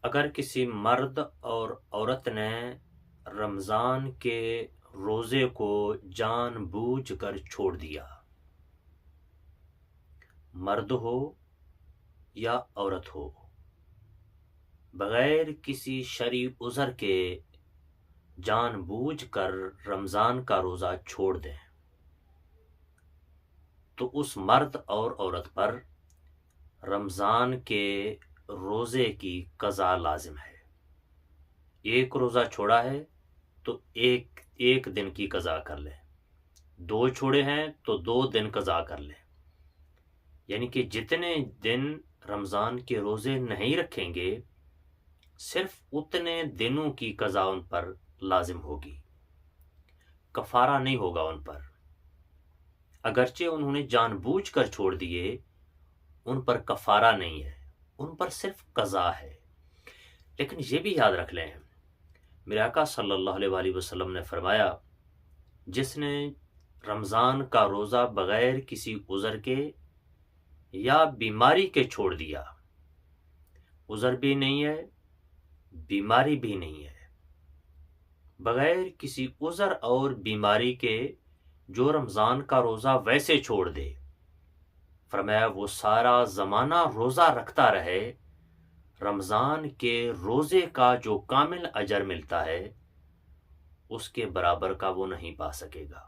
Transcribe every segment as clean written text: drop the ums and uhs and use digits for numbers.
اگر کسی مرد اور عورت نے رمضان کے روزے کو جان بوجھ کر چھوڑ دیا، مرد ہو یا عورت ہو، بغیر کسی شرعی عذر کے جان بوجھ کر رمضان کا روزہ چھوڑ دیں تو اس مرد اور عورت پر رمضان کے روزے کی قضا لازم ہے۔ ایک روزہ چھوڑا ہے تو ایک دن کی قضا کر لیں، دو چھوڑے ہیں تو 2 دن قضا کر لیں، یعنی کہ جتنے دن رمضان کے روزے نہیں رکھیں گے صرف اتنے دنوں کی قضا ان پر لازم ہوگی، کفارہ نہیں ہوگا ان پر۔ اگرچہ انہوں نے جان بوجھ کر چھوڑ دیے، ان پر کفارہ نہیں ہے، ان پر صرف قضا ہے۔ لیکن یہ بھی یاد رکھ لیں، میرے آقا صلی اللہ علیہ وآلہ وسلم نے فرمایا، جس نے رمضان کا روزہ بغیر کسی عذر کے یا بیماری کے چھوڑ دیا، عذر بھی نہیں ہے بیماری بھی نہیں ہے، بغیر کسی عذر اور بیماری کے جو رمضان کا روزہ ویسے چھوڑ دے، فرمایا وہ سارا زمانہ روزہ رکھتا رہے، رمضان کے روزے کا جو کامل اجر ملتا ہے اس کے برابر کا وہ نہیں پا سکے گا۔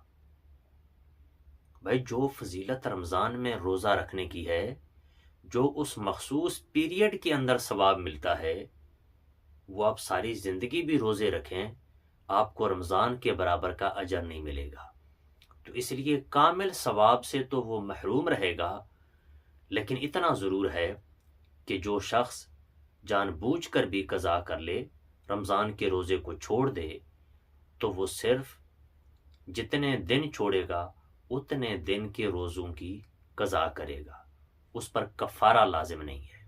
بھائی، جو فضیلت رمضان میں روزہ رکھنے کی ہے، جو اس مخصوص پیریڈ کے اندر ثواب ملتا ہے، وہ آپ ساری زندگی بھی روزے رکھیں، آپ کو رمضان کے برابر کا اجر نہیں ملے گا۔ تو اس لیے کامل ثواب سے تو وہ محروم رہے گا، لیکن اتنا ضرور ہے کہ جو شخص جان بوجھ کر بھی قضا کر لے، رمضان کے روزے کو چھوڑ دے، تو وہ صرف جتنے دن چھوڑے گا اتنے دن کے روزوں کی قضا کرے گا، اس پر کفارہ لازم نہیں ہے۔